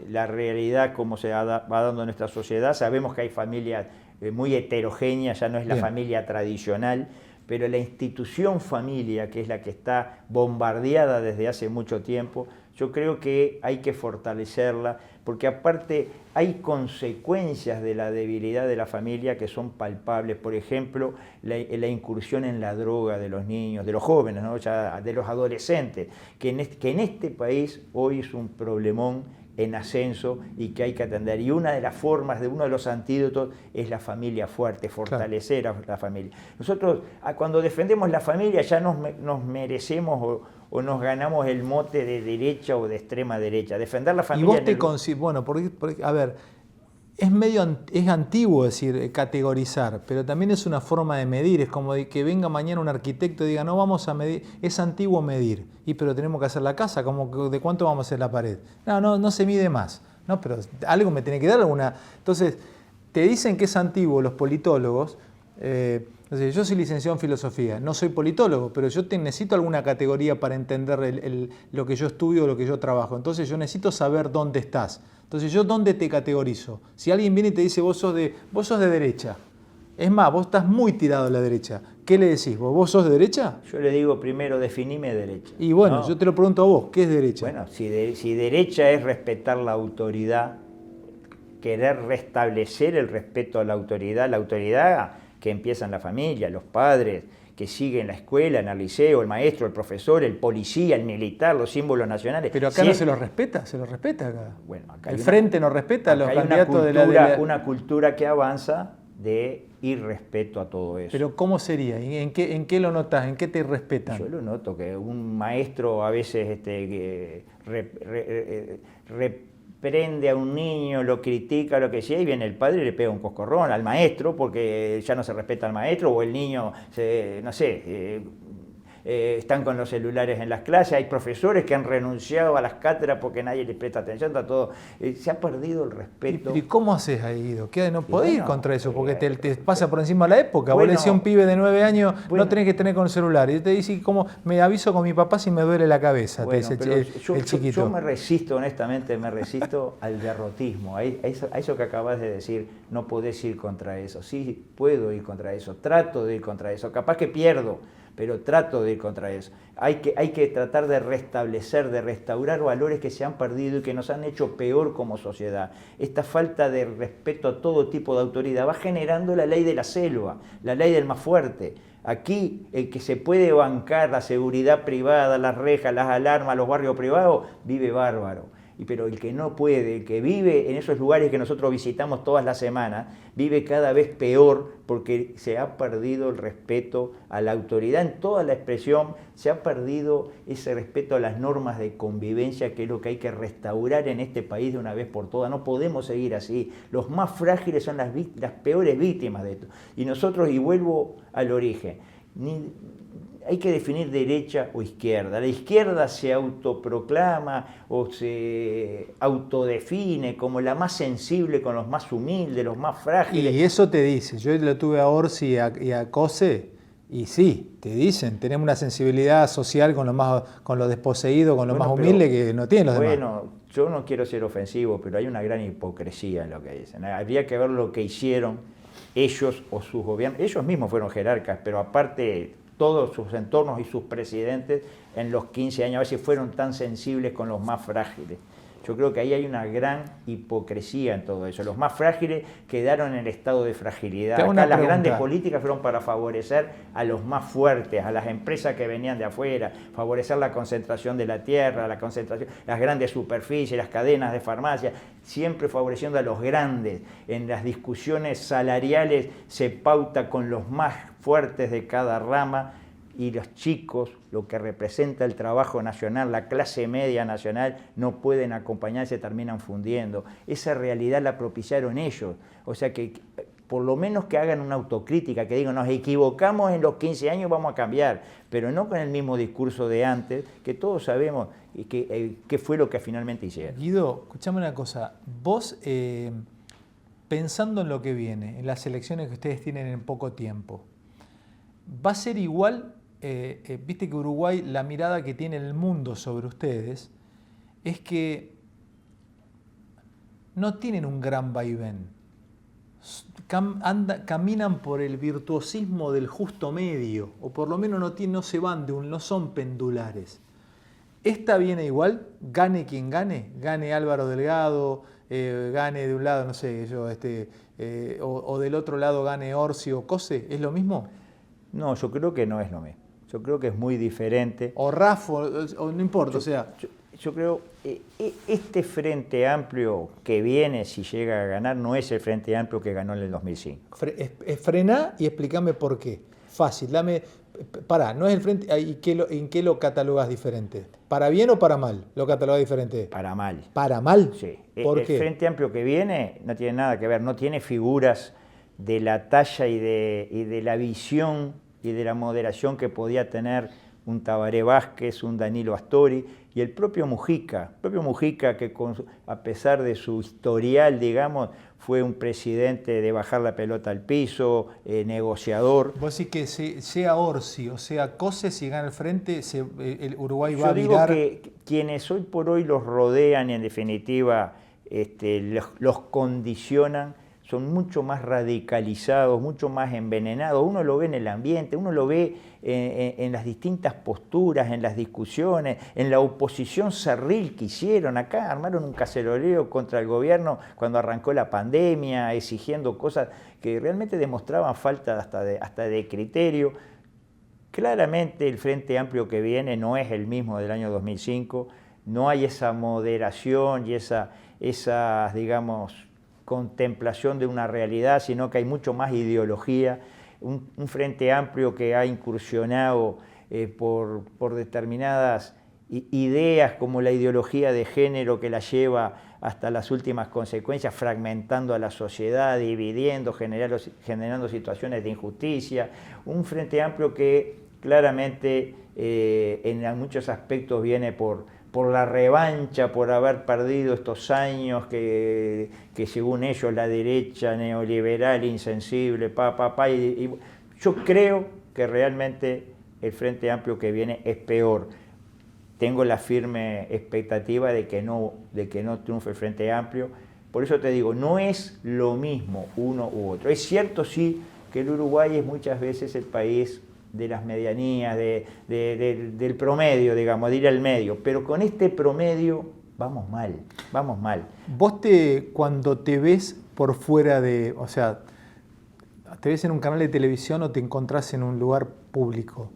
la realidad, cómo se va dando en nuestra sociedad. Sabemos que hay familias muy heterogéneas, ya no es la familia tradicional, pero la institución familia, que es la que está bombardeada desde hace mucho tiempo, yo creo que hay que fortalecerla, porque aparte hay consecuencias de la debilidad de la familia que son palpables. Por ejemplo, la incursión en la droga de los niños, de los jóvenes, ¿no? Ya de los adolescentes, que en este país hoy es un problemón en ascenso y que hay que atender. Y una de las formas, uno de los antídotos es la familia fuerte, fortalecer a la familia. Nosotros cuando defendemos la familia ya nos merecemos o nos ganamos el mote de derecha o de extrema derecha. Defender la familia... Y vos te consideras, bueno, porque, a ver, es antiguo decir categorizar, pero también es una forma de medir. Es como de que venga mañana un arquitecto y diga, no vamos a medir, es antiguo medir, pero tenemos que hacer la casa, como ¿de cuánto vamos a hacer la pared? No se mide más, no, pero algo me tiene que dar alguna. Entonces, te dicen que es antiguo los politólogos. Yo soy licenciado en filosofía, no soy politólogo, pero yo necesito alguna categoría para entender lo que yo estudio, lo que yo trabajo. Entonces yo necesito saber dónde estás. Entonces yo dónde te categorizo. Si alguien viene y te dice vos sos de derecha, es más, vos estás muy tirado a la derecha, ¿qué le decís? ¿Vos sos de derecha? Yo le digo primero, definime derecha. Y bueno, ¿no? Yo te lo pregunto a vos, ¿qué es derecha? Bueno, si derecha es respetar la autoridad, querer restablecer el respeto a la autoridad que empieza en la familia, los padres, que siguen la escuela, en el liceo, el maestro, el profesor, el policía, el militar, los símbolos nacionales. Pero acá no se los respeta, se los respeta acá. Bueno, acá el frente no respeta a los candidatos una cultura que avanza de irrespeto a todo eso. Pero ¿cómo sería? ¿En qué lo notas? ¿En qué te respetan? Yo lo noto, que un maestro a veces reprende a un niño, lo critica, lo que sea, y viene el padre y le pega un coscorrón al maestro porque ya no se respeta al maestro, o el niño, están con los celulares en las clases. Hay profesores que han renunciado a las cátedras porque nadie les presta atención, está todo. Se ha perdido el respeto. ¿Y cómo haces ahí, Guido? No podés ir contra eso porque te pasa por encima la época. Vos le decís a un pibe de 9 años, no tenés que tener con el celular. Y te dice, ¿cómo me aviso con mi papá si me duele la cabeza? Te dice el chiquito. Yo me resisto, honestamente, al derrotismo, a eso que acabas de decir. No podés ir contra eso. Sí, puedo ir contra eso, trato de ir contra eso. Capaz que pierdo, pero trato de ir contra eso. Hay que tratar de restablecer, de restaurar valores que se han perdido y que nos han hecho peor como sociedad. Esta falta de respeto a todo tipo de autoridad va generando la ley de la selva, la ley del más fuerte. Aquí el que se puede bancar la seguridad privada, las rejas, las alarmas, los barrios privados, vive bárbaro. Pero el que no puede, el que vive en esos lugares que nosotros visitamos todas las semanas, vive cada vez peor porque se ha perdido el respeto a la autoridad en toda la expresión, se ha perdido ese respeto a las normas de convivencia, que es lo que hay que restaurar en este país de una vez por todas. No podemos seguir así. Los más frágiles son las peores víctimas de esto. Y nosotros, y vuelvo al origen, hay que definir derecha o izquierda. La izquierda se autoproclama o se autodefine como la más sensible con los más humildes, los más frágiles. Y eso te dice, yo lo tuve a Orsi y a Cose, y sí, te dicen, tenemos una sensibilidad social con los desposeídos, con los más humildes que no tienen los demás. Bueno, yo no quiero ser ofensivo, pero hay una gran hipocresía en lo que dicen. Habría que ver lo que hicieron ellos o sus gobiernos. Ellos mismos fueron jerarcas, pero aparte todos sus entornos y sus presidentes en los 15 años, a ver si fueron tan sensibles con los más frágiles. Yo creo que ahí hay una gran hipocresía en todo eso. Los más frágiles quedaron en el estado de fragilidad. Acá las grandes políticas fueron para favorecer a los más fuertes, a las empresas que venían de afuera, favorecer la concentración de la tierra, las grandes superficies, las cadenas de farmacia, siempre favoreciendo a los grandes. En las discusiones salariales se pauta con los más fuertes de cada rama, y los chicos, lo que representa el trabajo nacional, la clase media nacional, no pueden acompañarse, terminan fundiendo. Esa realidad la propiciaron ellos. O sea que por lo menos que hagan una autocrítica, que digan, nos equivocamos en los 15 años, vamos a cambiar, pero no con el mismo discurso de antes, que todos sabemos qué fue lo que finalmente hicieron. Guido, escuchame una cosa, vos pensando en lo que viene, en las elecciones que ustedes tienen en poco tiempo, ¿va a ser igual? Viste que Uruguay, la mirada que tiene el mundo sobre ustedes es que no tienen un gran vaivén. Caminan por el virtuosismo del justo medio, o por lo menos no se van no son pendulares. Esta viene igual, gane quien gane, gane Álvaro Delgado, gane de un lado, no sé, o del otro lado gane Orsi o Cose, ¿es lo mismo? No, yo creo que no es lo mismo. Yo creo que es muy diferente. O Rafa, o no importa, Yo creo este Frente Amplio que viene, si llega a ganar, no es el Frente Amplio que ganó en el 2005. Frená y explícame por qué. Fácil, no es el Frente, ¿en qué lo catalogas diferente? ¿Para bien o para mal lo catalogas diferente? Para mal. ¿Para mal? Sí. ¿Por qué? El Frente Amplio que viene no tiene nada que ver, no tiene figuras de la talla y de la visión y de la moderación que podía tener un Tabaré Vázquez, un Danilo Astori y el propio Mujica que a pesar de su historial, digamos, fue un presidente de bajar la pelota al piso, negociador. Vos decís que sea Orsi o sea Cose, si gana el frente, el Uruguay va a virar. Yo digo que quienes hoy por hoy los rodean y en definitiva los condicionan, son mucho más radicalizados, mucho más envenenados. Uno lo ve en el ambiente, uno lo ve en las distintas posturas, en las discusiones, en la oposición cerril que hicieron acá. Armaron un caceroleo contra el gobierno cuando arrancó la pandemia, exigiendo cosas que realmente demostraban falta hasta de criterio. Claramente el Frente Amplio que viene no es el mismo del año 2005, no hay esa moderación y esa digamos, contemplación de una realidad, sino que hay mucho más ideología, un Frente Amplio que ha incursionado por determinadas ideas como la ideología de género que la lleva hasta las últimas consecuencias, fragmentando a la sociedad, dividiendo, generando situaciones de injusticia, un Frente Amplio que claramente en muchos aspectos viene por la revancha, por haber perdido estos años que según ellos la derecha neoliberal, insensible, y yo creo que realmente el Frente Amplio que viene es peor. Tengo la firme expectativa de que no triunfe el Frente Amplio. Por eso te digo, no es lo mismo uno u otro. Es cierto, sí, que el Uruguay es muchas veces el país de las medianías, del promedio, digamos, de ir al medio. Pero con este promedio vamos mal. Vos cuando te ves por fuera o sea, te ves en un canal de televisión o te encontrás en un lugar público,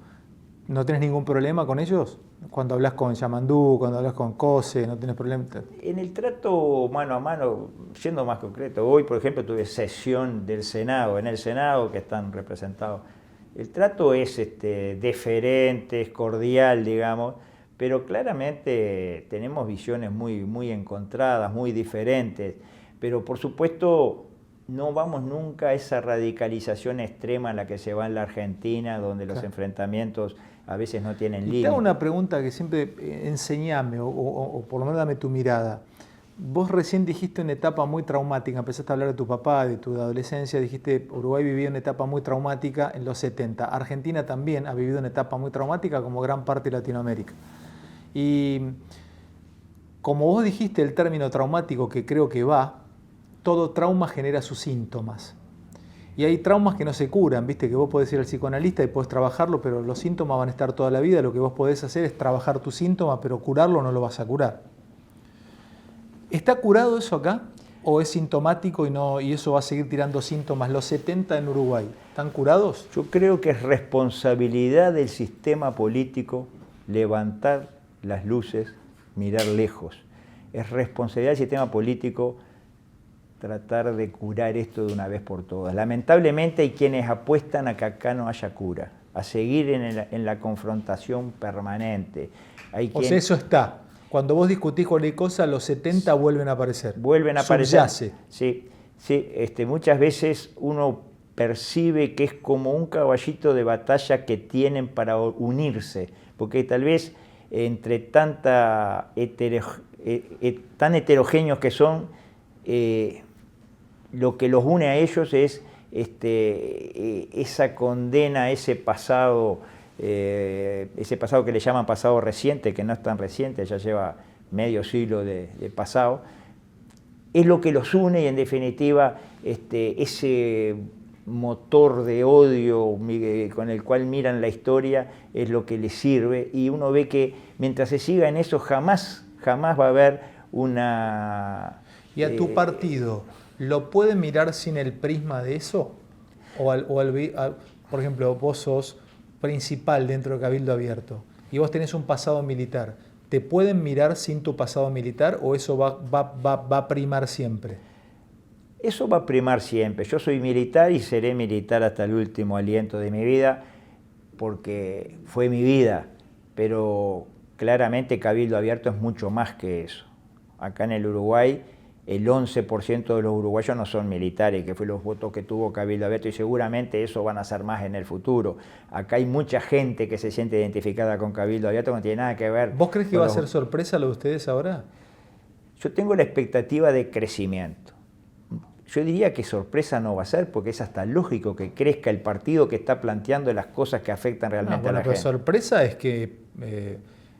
¿no tenés ningún problema con ellos? Cuando hablas con Yamandú, cuando hablas con Cose, ¿no tenés problema? En el trato mano a mano, siendo más concreto, hoy, por ejemplo, tuve sesión del Senado, en el Senado que están representados. El trato es deferente, es cordial, digamos, pero claramente tenemos visiones muy encontradas, muy diferentes. Pero por supuesto no vamos nunca a esa radicalización extrema en la que se va en la Argentina, donde los enfrentamientos a veces no tienen límite. Te hago una pregunta que siempre enseñame, o por lo menos dame tu mirada. Vos recién dijiste una etapa muy traumática, empezaste a hablar de tu papá, de tu adolescencia, dijiste Uruguay vivió una etapa muy traumática en los 70. Argentina también ha vivido una etapa muy traumática como gran parte de Latinoamérica. Y como vos dijiste el término traumático que creo que va, todo trauma genera sus síntomas. Y hay traumas que no se curan, viste que vos podés ir al psicoanalista y podés trabajarlo, pero los síntomas van a estar toda la vida. Lo que vos podés hacer es trabajar tu síntoma, pero curarlo no lo vas a curar. ¿Está curado eso acá? ¿O es sintomático y eso va a seguir tirando síntomas? ¿Los 70 en Uruguay están curados? Yo creo que es responsabilidad del sistema político levantar las luces, mirar lejos. Es responsabilidad del sistema político tratar de curar esto de una vez por todas. Lamentablemente hay quienes apuestan a que acá no haya cura, a seguir en la confrontación permanente. O sea, eso está. Cuando vos discutís cualquier cosa, los 70 vuelven a aparecer. Vuelven a aparecer. Subyace. Sí. Sí, muchas veces uno percibe que es como un caballito de batalla que tienen para unirse, porque tal vez entre tan heterogéneos que son, lo que los une a ellos es esa condena, ese pasado que le llaman pasado reciente, que no es tan reciente, ya lleva medio siglo de pasado, es lo que los une y en definitiva ese motor de odio con el cual miran la historia es lo que les sirve, y uno ve que mientras se siga en eso jamás va a haber una... ¿Y a tu partido lo puede mirar sin el prisma de eso? Por ejemplo, vos sos principal dentro de Cabildo Abierto y vos tenés un pasado militar. ¿Te pueden mirar sin tu pasado militar o eso va a primar siempre? Eso va a primar siempre. Yo soy militar y seré militar hasta el último aliento de mi vida, porque fue mi vida, pero claramente Cabildo Abierto es mucho más que eso. Acá en el Uruguay, el 11% de los uruguayos no son militares, que fue los votos que tuvo Cabildo Abierto, y seguramente eso van a ser más en el futuro. Acá hay mucha gente que se siente identificada con Cabildo Abierto, que no tiene nada que ver. ¿Vos crees que va a ser sorpresa lo de ustedes ahora? Yo tengo la expectativa de crecimiento. Yo diría que sorpresa no va a ser, porque es hasta lógico que crezca el partido que está planteando las cosas que afectan realmente a la gente. Sorpresa es que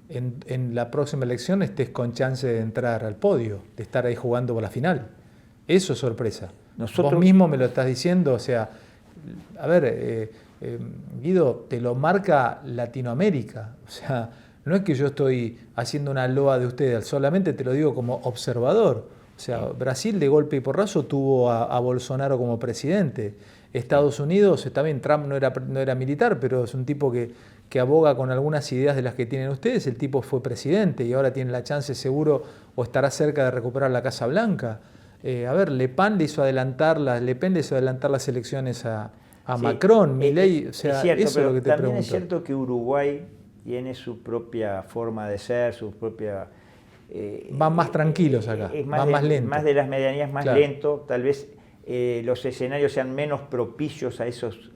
en la próxima elección estés con chance de entrar al podio, de estar ahí jugando por la final. Eso es sorpresa. Vos mismo me lo estás diciendo, o sea, a ver, Guido, te lo marca Latinoamérica. O sea, no es que yo estoy haciendo una loa de ustedes, solamente te lo digo como observador. O sea, Brasil de golpe y porrazo tuvo a Bolsonaro como presidente. Estados Unidos, también Trump no era militar, pero es un tipo que aboga con algunas ideas de las que tienen ustedes. El tipo fue presidente y ahora tiene la chance seguro o estará cerca de recuperar la Casa Blanca. A ver, Le Pen le hizo adelantar las elecciones a sí, Macron, Milei, o sea, es cierto, eso es lo que te también pregunto. Es cierto que Uruguay tiene su propia forma de ser, su propia... van más tranquilos acá, van más lentos. Más de las medianías, más claro. lento, tal vez los escenarios sean menos propicios a esos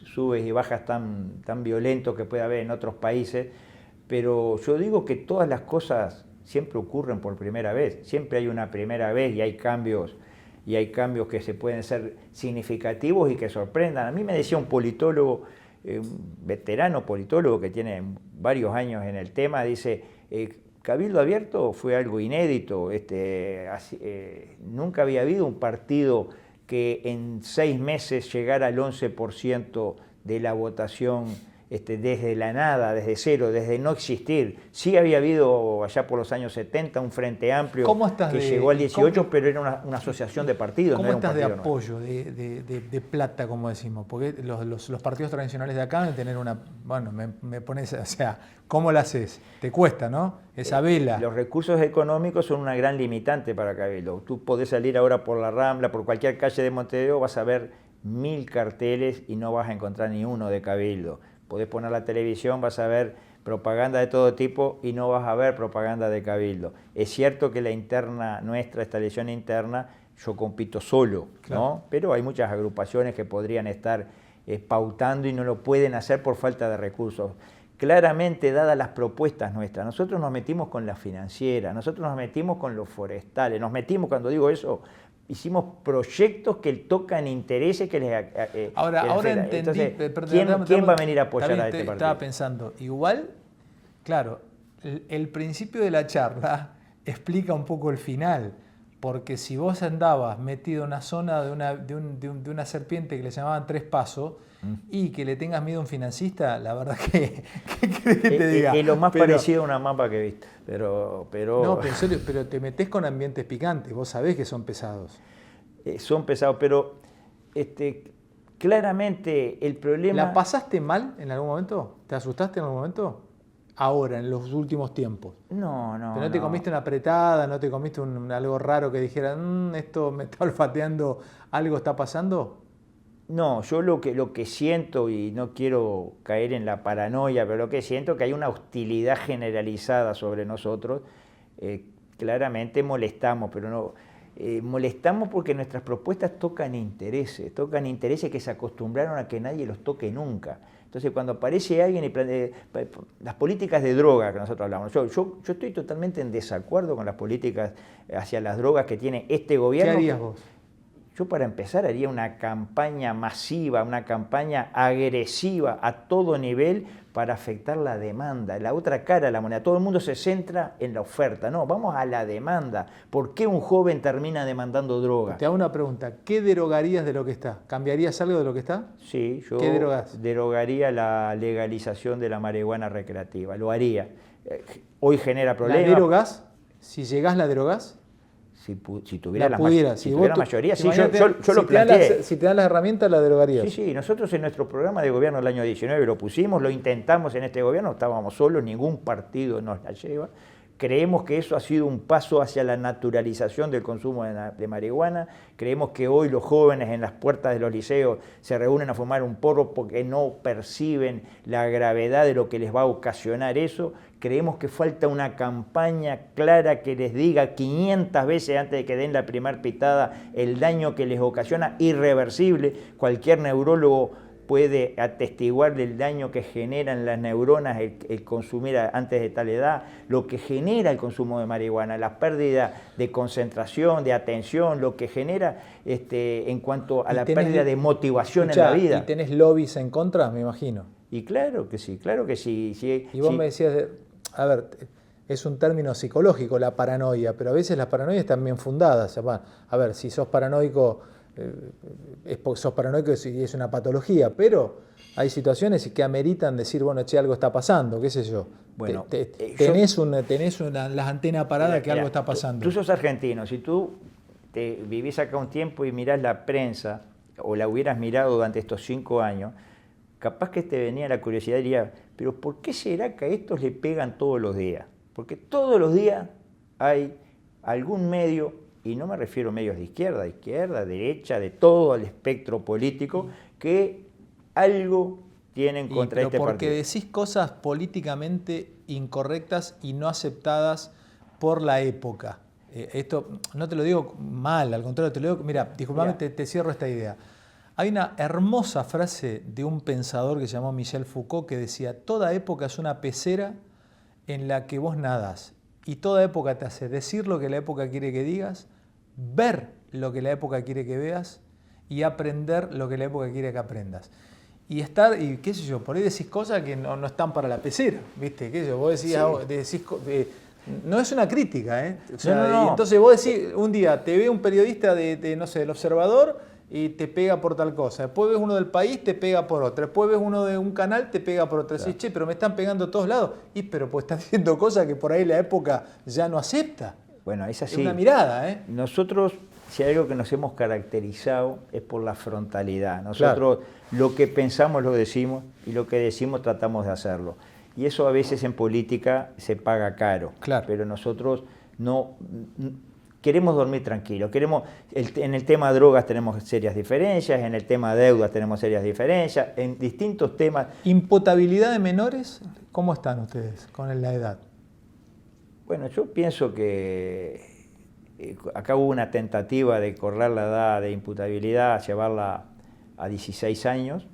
subes y bajas tan violentos que puede haber en otros países, pero yo digo que todas las cosas siempre ocurren por primera vez, siempre hay una primera vez y hay cambios que se pueden ser significativos y que sorprendan. A mí me decía un politólogo, un veterano politólogo que tiene varios años en el tema, dice... Cabildo Abierto fue algo inédito, nunca había habido un partido que en 6 meses llegara al 11% de la votación desde la nada, desde cero, desde no existir. Sí había habido allá por los años 70 un Frente Amplio que llegó al 18%, pero era una asociación de partidos. ¿Cómo no estás era un de apoyo, de plata, como decimos? Porque los partidos tradicionales de acá deben tener una... Bueno, me pones... O sea, ¿cómo la haces? Te cuesta, ¿no? Esa vela. Los recursos económicos son una gran limitante para Cabildo. Tú podés salir ahora por la Rambla, por cualquier calle de Montevideo, vas a ver 1000 carteles y no vas a encontrar ni uno de Cabildo. Podés poner la televisión, vas a ver propaganda de todo tipo y no vas a ver propaganda de Cabildo. Es cierto que la interna nuestra, esta elección interna, yo compito solo, claro, ¿no? Pero hay muchas agrupaciones que podrían estar pautando y no lo pueden hacer por falta de recursos. Claramente, dadas las propuestas nuestras, nosotros nos metimos con la financiera, nosotros nos metimos con los forestales, cuando digo eso, hicimos proyectos que tocan intereses que les... Ahora entendí... Entonces, ¿quién va a venir a apoyar a este partido? Estaba pensando, igual, claro, el principio de la charla explica un poco el final, porque si vos andabas metido en una zona de una serpiente que le llamaban 3 pasos, y que le tengas miedo a un financista, la verdad que ¿qué querés que te diga? Es lo más parecido a una mapa que he visto. No, pero en serio, pero te metés con ambientes picantes, vos sabés que son pesados. Son pesados, pero claramente el problema... ¿La pasaste mal en algún momento? ¿Te asustaste en algún momento? Ahora, en los últimos tiempos. No. ¿Pero no te comiste una apretada, no te comiste algo raro que dijera, esto me está olfateando, algo está pasando? No, yo lo que siento, y no quiero caer en la paranoia, pero lo que siento es que hay una hostilidad generalizada sobre nosotros. Claramente molestamos, pero no. molestamos porque nuestras propuestas tocan intereses que se acostumbraron a que nadie los toque nunca. Entonces, cuando aparece alguien y las políticas de droga que nosotros hablamos, yo estoy totalmente en desacuerdo con las políticas hacia las drogas que tiene este gobierno. ¿Qué harías vos? Yo, para empezar, haría una campaña masiva, una campaña agresiva a todo nivel para afectar la demanda, la otra cara de la moneda. Todo el mundo se centra en la oferta. No, vamos a la demanda. ¿Por qué un joven termina demandando droga? Te hago una pregunta. ¿Qué derogarías de lo que está? ¿Cambiarías algo de lo que está? Sí, yo ¿Qué derogás? derogaría la legalización de la marihuana recreativa. Lo haría. Hoy genera problemas. ¿La derogás? Si llegás, ¿la derogás? Si tuviera la mayoría, sí, yo lo planteé. Si te dan las herramientas, la derogarías. Sí, sí, nosotros en nuestro programa de gobierno del año 19 lo pusimos, lo intentamos en este gobierno, estábamos solos, ningún partido nos la lleva. Creemos que eso ha sido un paso hacia la naturalización del consumo de marihuana. Creemos que hoy los jóvenes en las puertas de los liceos se reúnen a fumar un porro porque no perciben la gravedad de lo que les va a ocasionar eso. Creemos que falta una campaña clara que les diga 500 veces antes de que den la primera pitada el daño que les ocasiona, irreversible. Cualquier neurólogo puede atestiguar del daño que generan las neuronas el consumir antes de tal edad, lo que genera el consumo de marihuana, la pérdida de concentración, de atención, lo que genera en cuanto a la pérdida de motivación en la vida. ¿Y tenés lobbies en contra, me imagino? Y claro que sí, claro que sí. Y vos me decías, a ver, es un término psicológico la paranoia, pero a veces las paranoias están bien fundadas. A ver, si sos paranoico, es porque sos paranoico y es una patología, pero hay situaciones que ameritan decir, bueno, che, algo está pasando, qué sé yo. Bueno, tenés las antenas paradas que algo está pasando. Tú sos argentino, si tú vivís acá un tiempo y mirás la prensa, o la hubieras mirado durante estos 5 años, capaz que te venía la curiosidad y diría, pero ¿por qué será que a estos le pegan todos los días? Porque todos los días hay algún medio, y no me refiero a medios de izquierda, derecha, de todo el espectro político, que algo tienen contra este partido. Porque decís cosas políticamente incorrectas y no aceptadas por la época. Esto no te lo digo mal, al contrario, te lo digo, mira, disculpame, te cierro esta idea. Hay una hermosa frase de un pensador que se llamó Michel Foucault que decía, toda época es una pecera en la que vos nadás y toda época te hace decir lo que la época quiere que digas, ver lo que la época quiere que veas y aprender lo que la época quiere que aprendas. Y qué sé yo, por ahí decís cosas que no están para la pecera, ¿viste? ¿Qué sé yo? Vos decís no es una crítica, ¿eh? O sea, no. Entonces vos decís, un día te ve un periodista no sé, del Observador y te pega por tal cosa. Después ves uno del País, te pega por otra. Después ves uno de un canal, te pega por otra. Decís, che, pero me están pegando a todos lados. Pero pues están diciendo cosas que por ahí la época ya no acepta. Bueno, es así. Es una mirada, ¿eh? Nosotros, si hay algo que nos hemos caracterizado, es por la frontalidad. Nosotros lo que pensamos lo decimos y lo que decimos tratamos de hacerlo. Y eso a veces en política se paga caro. Claro. Pero nosotros no queremos dormir tranquilos. En el tema de drogas tenemos serias diferencias, en el tema de deudas tenemos serias diferencias, en distintos temas. ¿Imputabilidad de menores? ¿Cómo están ustedes con la edad? Bueno, yo pienso que acá hubo una tentativa de correr la edad de imputabilidad, llevarla a 16 años.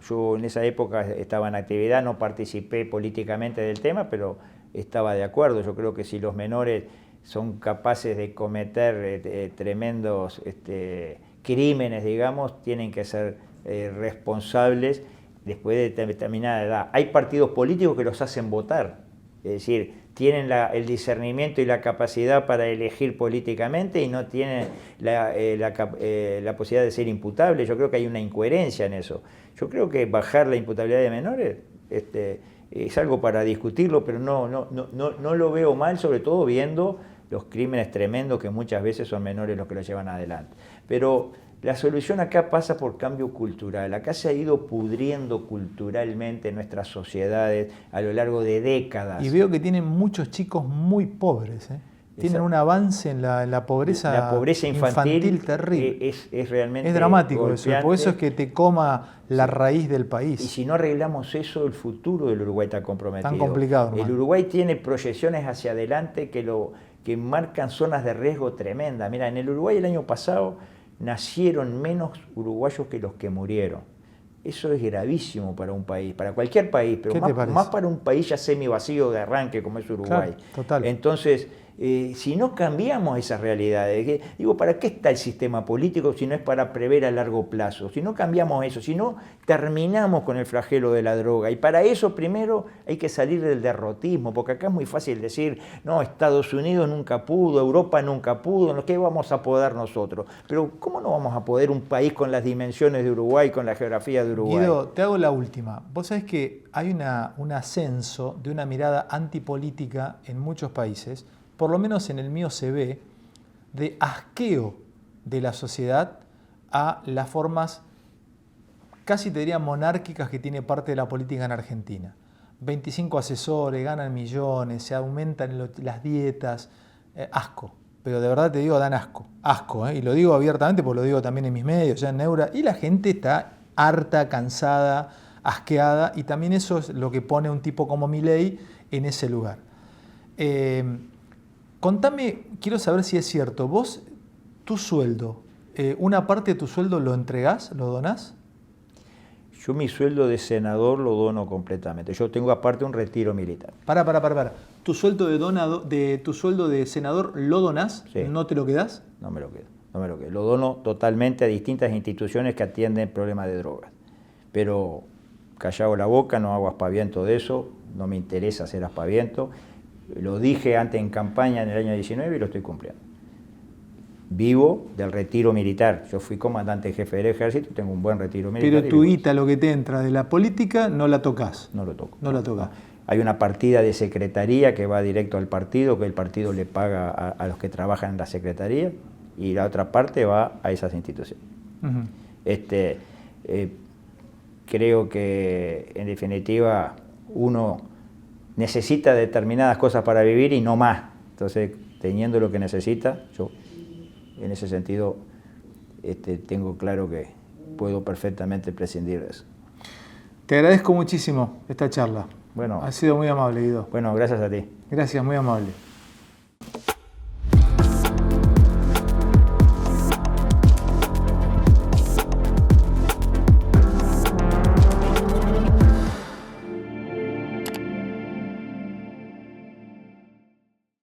Yo en esa época estaba en actividad, no participé políticamente del tema, pero estaba de acuerdo. Yo creo que si los menores son capaces de cometer tremendos crímenes, digamos, tienen que ser responsables después de determinada edad. Hay partidos políticos que los hacen votar, es decir, tienen el discernimiento y la capacidad para elegir políticamente y no tienen la posibilidad de ser imputables. Yo creo que hay una incoherencia en eso. Yo creo que bajar la imputabilidad de menores es algo para discutirlo, pero no lo veo mal, sobre todo viendo los crímenes tremendos que muchas veces son menores los que los llevan adelante. Pero la solución acá pasa por cambio cultural. Acá se ha ido pudriendo culturalmente nuestras sociedades a lo largo de décadas. Y veo que tienen muchos chicos muy pobres, ¿eh? Tienen un avance en la pobreza infantil terrible. Es realmente dramático golpeante. Eso. Por eso es que te coma la raíz del país. Y si no arreglamos eso, el futuro del Uruguay está comprometido. Tan complicado, El Uruguay tiene proyecciones hacia adelante que que marcan zonas de riesgo tremendas. Mira, en el Uruguay el año pasado nacieron menos uruguayos que los que murieron. Eso es gravísimo para un país, para cualquier país, pero más para un país ya semivacío de arranque como es Uruguay. Claro, total. Entonces, si no cambiamos esas realidades, digo, ¿para qué está el sistema político si no es para prever a largo plazo? Si no cambiamos eso, si no terminamos con el flagelo de la droga, y para eso primero hay que salir del derrotismo, porque acá es muy fácil decir, no, Estados Unidos nunca pudo, Europa nunca pudo, ¿qué vamos a poder nosotros? Pero ¿cómo no vamos a poder un país con las dimensiones de Uruguay, con la geografía de Uruguay? Guido, te hago la última. Vos sabés que hay un ascenso de una mirada antipolítica en muchos países, por lo menos en el mío se ve, de asqueo de la sociedad a las formas, casi te diría monárquicas, que tiene parte de la política en Argentina. 25 asesores, ganan millones, se aumentan las dietas, asco. Pero de verdad te digo, dan asco, y lo digo abiertamente porque lo digo también en mis medios, ya en Neura, y la gente está harta, cansada, asqueada, y también eso es lo que pone un tipo como Milei en ese lugar. Contame, quiero saber si es cierto, vos, tu sueldo, una parte de tu sueldo lo entregás, lo donás. Yo mi sueldo de senador lo dono completamente. Yo tengo aparte un retiro militar. Para. ¿Tu sueldo tu sueldo de senador lo donás? Sí. ¿No te lo quedás? No me lo quedo. Lo dono totalmente a distintas instituciones que atienden problemas de drogas. Pero callado la boca, no hago aspaviento de eso, no me interesa hacer aspaviento. Lo dije antes en campaña en el año 19 y lo estoy cumpliendo. Vivo del retiro militar. Yo fui comandante jefe del ejército, tengo un buen retiro militar. Pero tu guita, lo que te entra de la política, no la tocas. No lo toco. No la tocas. Hay una partida de secretaría que va directo al partido, que el partido le paga a los que trabajan en la secretaría, y la otra parte va a esas instituciones. Creo que, en definitiva, uno necesita determinadas cosas para vivir y no más. Entonces, teniendo lo que necesita, yo en ese sentido tengo claro que puedo perfectamente prescindir de eso. Te agradezco muchísimo esta charla. Bueno, ha sido muy amable, Guido. Bueno, gracias a ti. Gracias, muy amable.